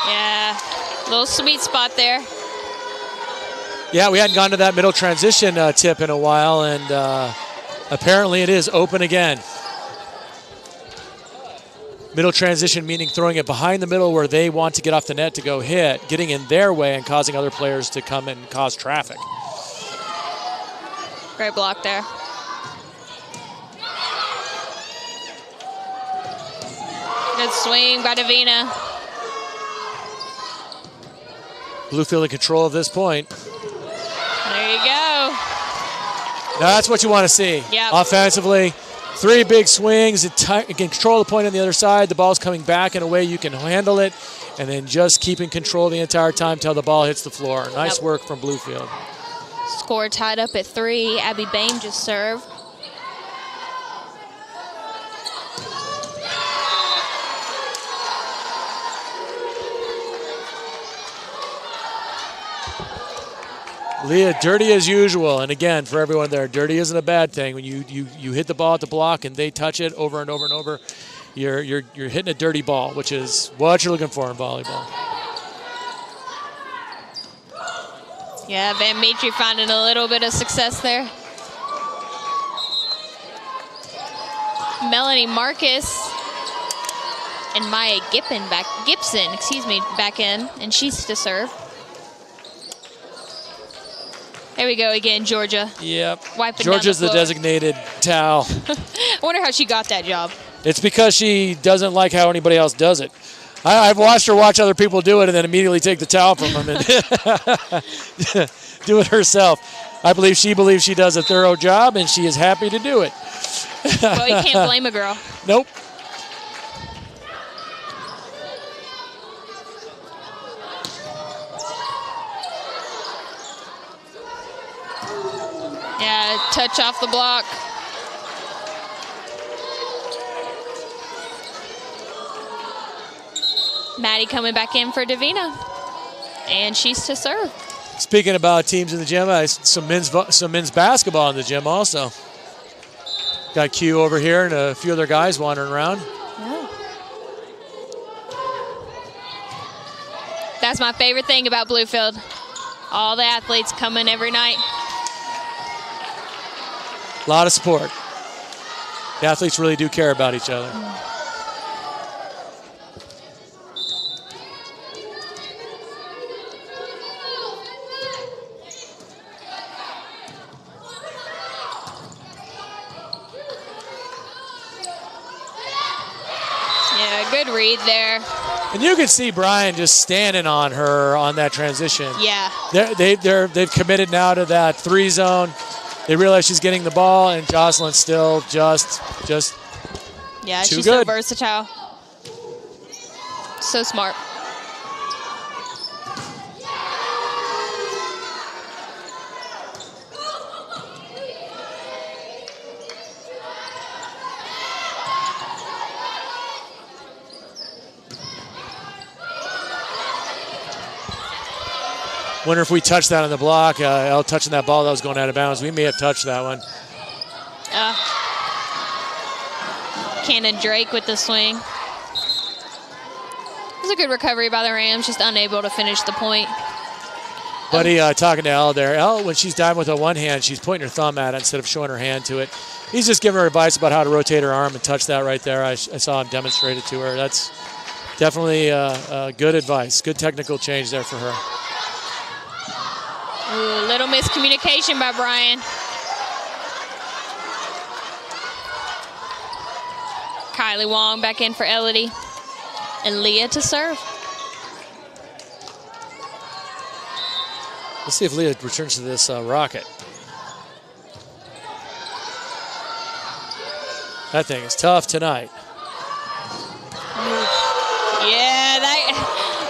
Yeah, little sweet spot there. Yeah, we hadn't gone to that middle transition tip in a while, and apparently it is open again. Middle transition meaning throwing it behind the middle where they want to get off the net to go hit, getting in their way and causing other players to come and cause traffic. Great block there. Good swing by Davina. Bluefield in control of this point. There you go. Now that's what you want to see. Yep. Offensively, 3 big swings. It can control the point on the other side. The ball's coming back in a way you can handle it, and then just keeping control the entire time till the ball hits the floor. Nice work from Bluefield. Score tied up at 3. Abby Bain just served. Leah, dirty as usual. And again, for everyone there, dirty isn't a bad thing. When you hit the ball at the block and they touch it over and over and over, you're hitting a dirty ball, which is what you're looking for in volleyball. Yeah, Van Metre finding a little bit of success there. Melanie Marcus and Maya Gibson, back in, and she's to serve. There we go again, Georgia. Yep. Wiping down Georgia's the designated towel. I wonder how she got that job. It's because she doesn't like how anybody else does it. I've watched her watch other people do it and then immediately take the towel from them and do it herself. I believe she believes she does a thorough job, and she is happy to do it. Well, you can't blame a girl. Nope. Yeah, touch off the block. Maddie coming back in for Davina, and she's to serve. Speaking about teams in the gym, some men's basketball in the gym also. Got Q over here and a few other guys wandering around. Yeah. That's my favorite thing about Bluefield. All the athletes coming every night. A lot of support. The athletes really do care about each other. Yeah, good read there. And you can see Bryan just standing on her on that transition. Yeah. They've committed now to that 3 zone. They realize she's getting the ball, and Jocelyn's still just yeah, too she's good. so versatile. So smart. Wonder if we touched that on the block. Elle touching that ball that was going out of bounds. We may have touched that one. Cannon Drake with the swing. It was a good recovery by the Rams, just unable to finish the point. Buddy talking to Elle there. Elle, when she's diving with a one hand, she's pointing her thumb at it instead of showing her hand to it. He's just giving her advice about how to rotate her arm and touch that right there. I saw him demonstrate it to her. That's definitely good advice. Good technical change there for her. Ooh, little miscommunication by Bryan. Kylie Wong back in for Elodie. And Leah to serve. Let's see if Leah returns to this rocket. That thing is tough tonight. Yeah,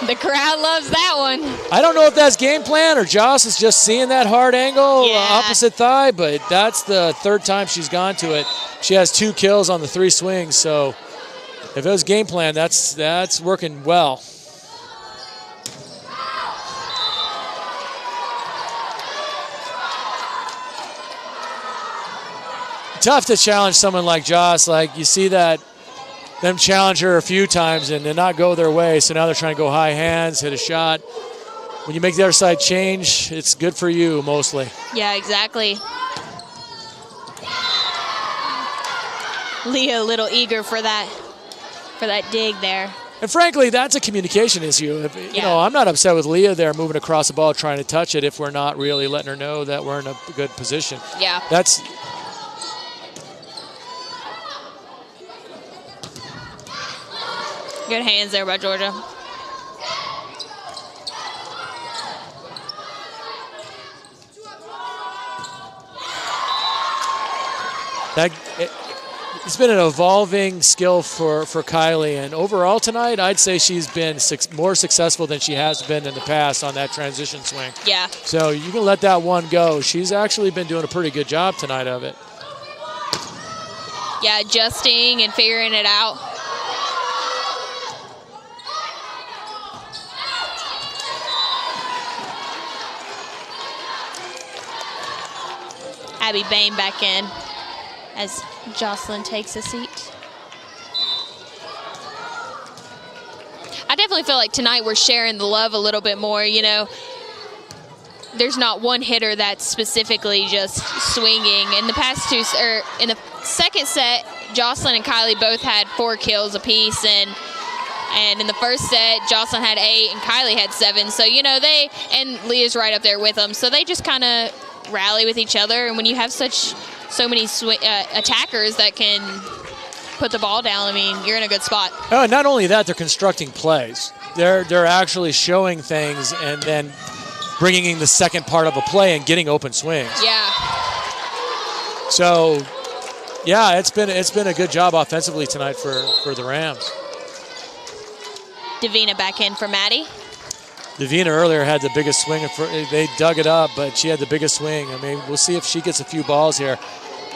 the crowd loves that one. I don't know if that's game plan or Joss is just seeing that hard angle opposite thigh, but that's the 3rd time she's gone to it. She has 2 kills on the 3 swings, so if it was game plan, that's working well. Tough to challenge someone like Joss. Like, you see that them challenge her a few times and then not go their way, so now they're trying to go high hands, hit a shot. When you make the other side change, it's good for you mostly. Yeah, exactly. Leah a little eager for that dig there. And frankly, that's a communication issue. You know, I'm not upset with Leah there moving across the ball trying to touch it if we're not really letting her know that we're in a good position. Yeah. That's good hands there by Georgia. It's been an evolving skill for Kylie, and overall tonight, I'd say she's been more successful than she has been in the past on that transition swing. Yeah. So you can let that one go. She's actually been doing a pretty good job tonight of it. Yeah, adjusting and figuring it out. Abby Bain back in as Jocelyn takes a seat. I definitely feel like tonight we're sharing the love a little bit more, you know. There's not one hitter that's specifically just swinging. In the past two, or in the second set, Jocelyn and Kylie both had 4 kills apiece, and in the first set, Jocelyn had 8 and Kylie had 7. So, you know, and Leah's right up there with them. So they just kind of rally with each other. And when you have so many attackers that can put the ball down, I mean, you're in a good spot. Oh, and not only that, they're constructing plays. They're actually showing things and then bringing in the second part of a play and getting open swings. Yeah. So, yeah, it's been a good job offensively tonight for the Rams. Davina back in for Maddie. Davina earlier had the biggest swing. They dug it up, but she had the biggest swing. I mean, we'll see if she gets a few balls here.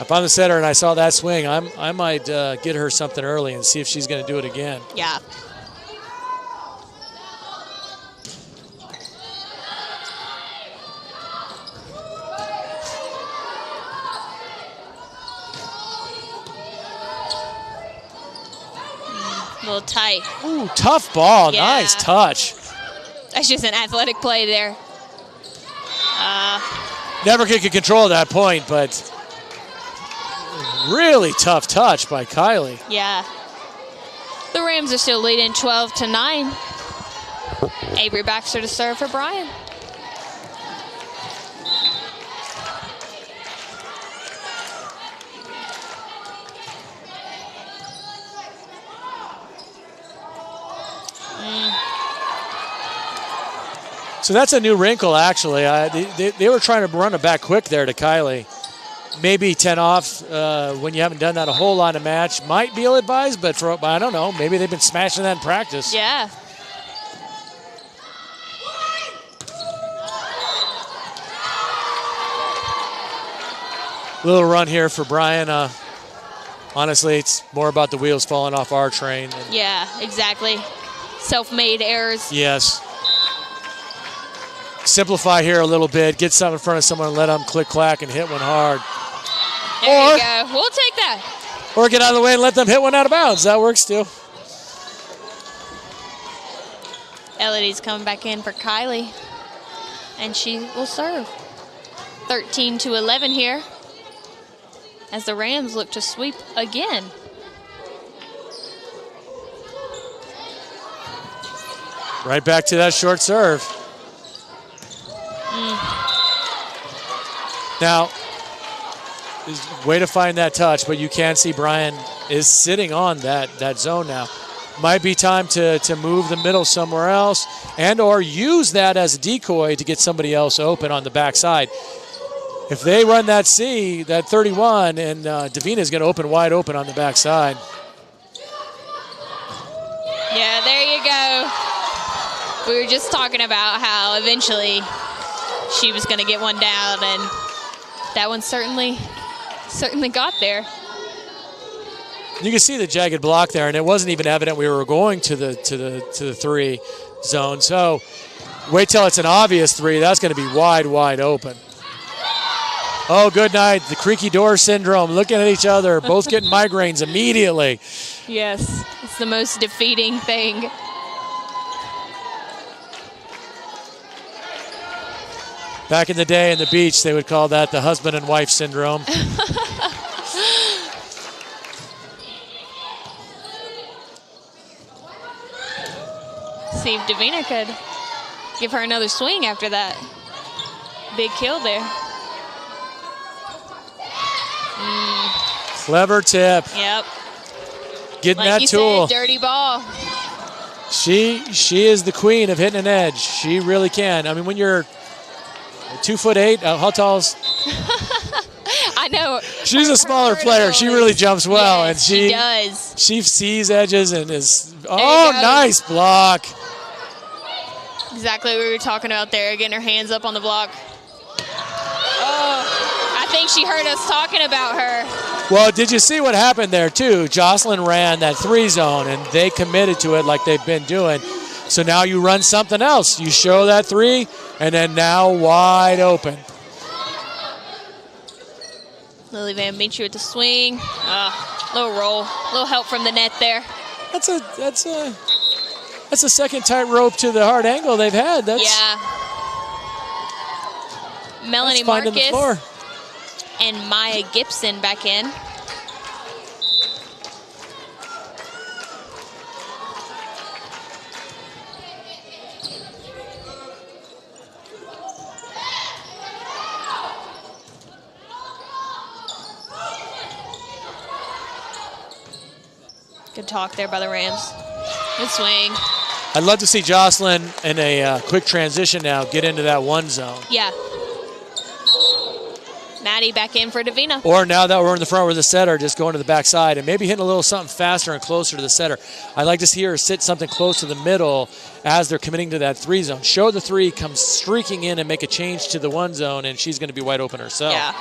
If I'm the setter and I saw that swing, I might get her something early and see if she's going to do it again. Yeah. A little tight. Ooh, tough ball. Yeah. Nice touch. That's just an athletic play there. Never could get control at that point, but really tough touch by Kylie. Yeah. The Rams are still leading 12-9. Avery Baxter to serve for Bryan. So that's a new wrinkle, actually. They were trying to run it back quick there to Kylie. Maybe 10 off when you haven't done that a whole lot of match might be ill-advised, but I don't know. Maybe they've been smashing that in practice. Yeah. Little run here for Bryan. Honestly, it's more about the wheels falling off our train. Yeah, exactly. Self-made errors. Yes. Simplify here a little bit. Get something in front of someone and let them click-clack and hit one hard. There you go. We'll take that. Or get out of the way and let them hit one out of bounds. That works too. Elodie's coming back in for Kylie, and she will serve. 13-11 here as the Rams look to sweep again. Right back to that short serve. Now, way to find that touch, but you can see Bryan is sitting on that zone now. Might be time to move the middle somewhere else and or use that as a decoy to get somebody else open on the backside. If they run that C, that 31, and Davina is going to open wide open on the backside. Yeah, there you go. We were just talking about how eventually she was going to get one down, and that one certainly got there. You can see the jagged block there, and it wasn't even evident we were going to the 3 zone. So wait till it's an obvious 3. That's going to be wide open. Oh, good night. The creaky door syndrome. Looking at each other, both getting migraines immediately. Yes, it's the most defeating thing. Back in the day in the beach, they would call that the husband and wife syndrome. See if Davina could give her another swing after that big kill there. Clever tip. Yep. Getting like that you tool. said, dirty ball. She is the queen of hitting an edge. She really can. I mean, when you're 2'8", how tall is? I know. She's a smaller player. She really jumps well, yes, and she does. She sees edges and is. Oh, nice block. Exactly what we were talking about there, getting her hands up on the block. Oh, I think she heard us talking about her. Well, did you see what happened there, too? Jocelyn ran that 3 zone, and they committed to it like they've been doing. So now you run something else. You show that 3, and then now wide open. Lily Van Beach with the swing. Little roll, little help from the net there. That's a second tightrope to the hard angle they've had. Yeah. Melanie finding the floor. Marcus and Maya Gibson back in. Good talk there by the Rams. Good swing. I'd love to see Jocelyn in a quick transition now get into that one zone. Yeah. Maddie back in for Davina. Or now that we're in the front with the setter, just going to the backside and maybe hitting a little something faster and closer to the setter. I'd like to see her sit something close to the middle as they're committing to that 3 zone. Show the 3, come streaking in and make a change to the 1 zone, and she's going to be wide open herself. Yeah.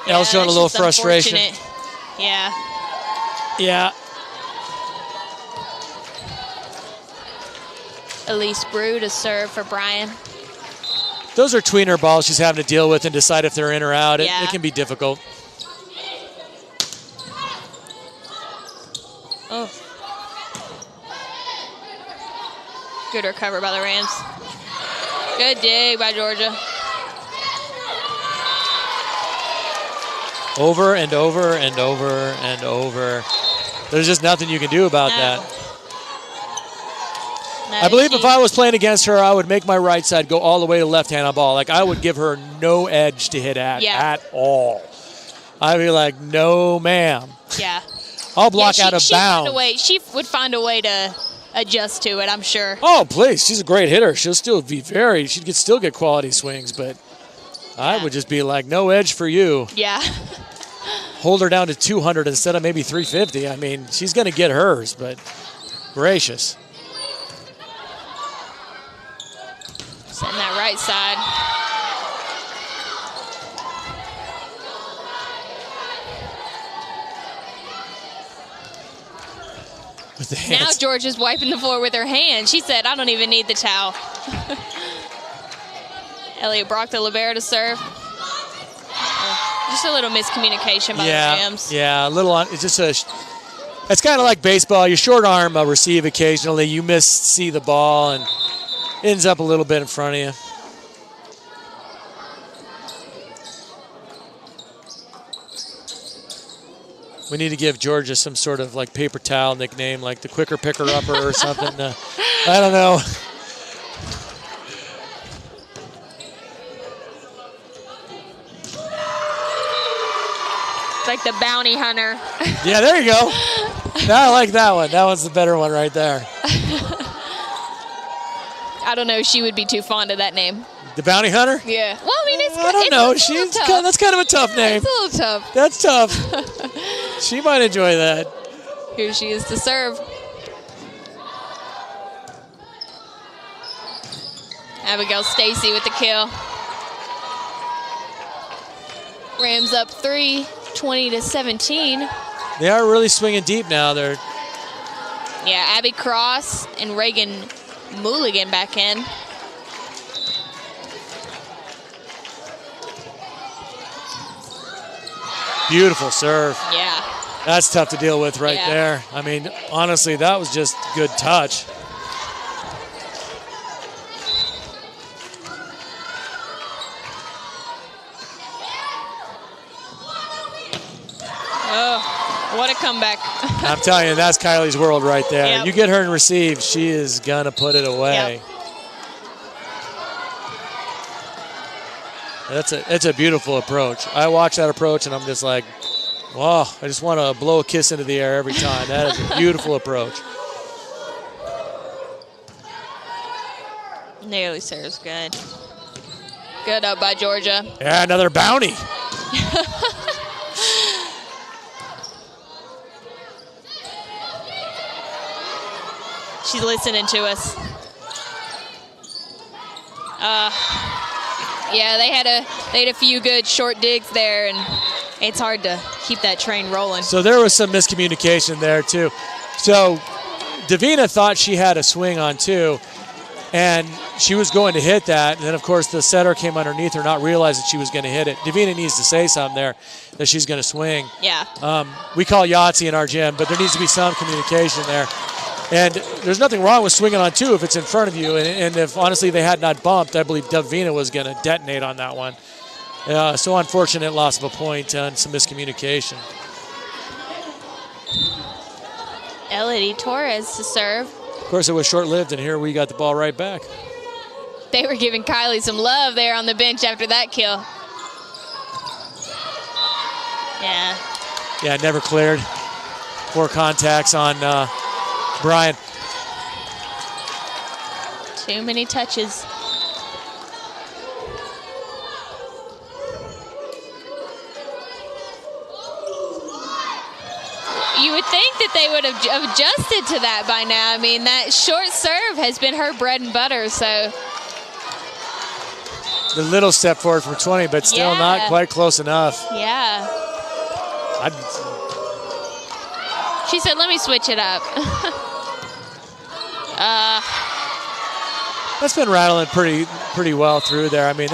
Elle's showing a little frustration. Yeah. Yeah. Elise Brew to serve for Bryan. Those are tweener balls she's having to deal with and decide if they're in or out. It can be difficult. Oh. Good recover by the Rams. Good dig by Georgia. Over and over and over and over. There's just nothing you can do about that. I believe if I was playing against her, I would make my right side go all the way to left-handed ball. Like, I would give her no edge to hit at all. I'd be like, no, ma'am. Yeah. I'll block out of bounds. She would find a way to adjust to it, I'm sure. Oh, please. She's a great hitter. She'll still be she'd still get quality swings, but I would just be like, no edge for you. Yeah. Hold her down to 200 instead of maybe 350. I mean, she's going to get hers, but gracious. Setting that right side. With the hands. Now Georgia's wiping the floor with her hand. She said, I don't even need the towel. Elliot Brock, the libero to serve. Just a little miscommunication by the Rams. Yeah, a little. It's just it's kind of like baseball. You short arm receive occasionally. You see the ball and ends up a little bit in front of you. We need to give Georgia some sort of like paper towel nickname, like the quicker picker upper or something. I don't know. Like the bounty hunter. Yeah, there you go. Now I like that one. That one's the better one right there. I don't know if she would be too fond of that name. The bounty hunter? Yeah. Well, I mean, I don't know. That's kind of a tough name. It's a little tough. That's tough. She might enjoy that. Here she is to serve. Abigail Stacy with the kill. Rams up 3, 20-17. They are really swinging deep now. They're. Yeah, Abby Cross and Reagan Mulligan back in. Beautiful serve. Yeah. That's tough to deal with right there. I mean, honestly, that was just good touch. Oh, what a comeback. I'm telling you, that's Kylie's world right there. Yep. You get her in receive, she is going to put it away. Yep. It's a beautiful approach. I watch that approach and I'm just like, wow, I just want to blow a kiss into the air every time. That is a beautiful approach. Nearly serves good. Good up by Georgia. Yeah, another bounty. She's listening to us. Yeah, they had a few good short digs there, and it's hard to keep that train rolling. So there was some miscommunication there too. So Davina thought she had a swing on 2. And she was going to hit that, and then, of course, the setter came underneath her, not realizing she was going to hit it. Davina needs to say something there that she's going to swing. Yeah. We call Yahtzee in our gym, but there needs to be some communication there. And there's nothing wrong with swinging on 2 if it's in front of you. And if, honestly, they had not bumped, I believe Davina was going to detonate on that one. So unfortunate loss of a point and some miscommunication. Elodie Torres to serve. Of course, it was short-lived, and here we got the ball right back. They were giving Kylie some love there on the bench after that kill. Yeah. Yeah, never cleared. 4 contacts on Bryan. Too many touches. You would think that they would have adjusted to that by now. I mean, that short serve has been her bread and butter, so. The little step forward from 20, but still not quite close enough. Yeah. She said, let me switch it up. That's been rattling pretty well through there. I mean,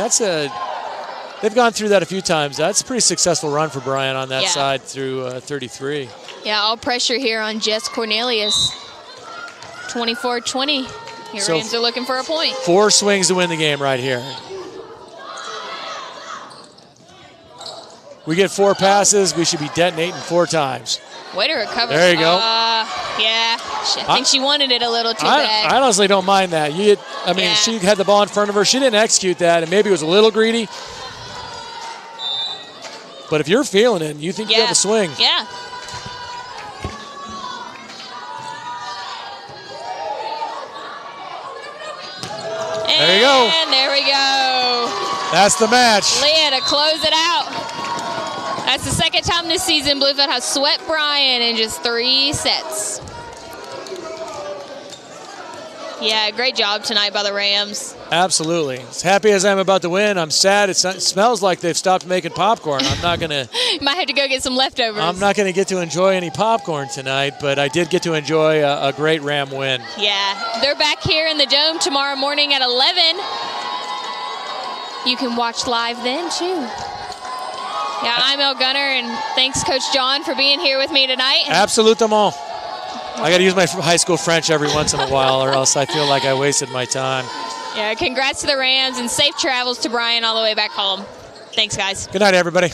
they've gone through that a few times. That's a pretty successful run for Bryan on that side through 33. Yeah, all pressure here on Jess Cornelius. 24-20. Here, So Rams are looking for a point. 4 swings to win the game right here. We get 4 passes, we should be detonating 4 times. Way to recover. There you go. Yeah, I think she wanted it a little too bad. I honestly don't mind that. She had the ball in front of her. She didn't execute that, and maybe it was a little greedy. But if you're feeling it and you think you have a swing. Yeah. There you go. And there we go. That's the match. Leah to close it out. That's the second time this season Bluefield has swept Bryan in just 3 sets. Yeah, great job tonight by the Rams. Absolutely. As happy as I'm about to win, I'm sad. It smells like they've stopped making popcorn. I'm not going to... You might have to go get some leftovers. I'm not going to get to enjoy any popcorn tonight, but I did get to enjoy a great Ram win. Yeah, they're back here in the Dome tomorrow morning at 11. You can watch live then, too. Yeah, I'm El Gunner, and thanks, Coach John, for being here with me tonight. Absolutement. I got to use my high school French every once in a while, or else I feel like I wasted my time. Yeah, congrats to the Rams, and safe travels to Bryan all the way back home. Thanks, guys. Good night, everybody.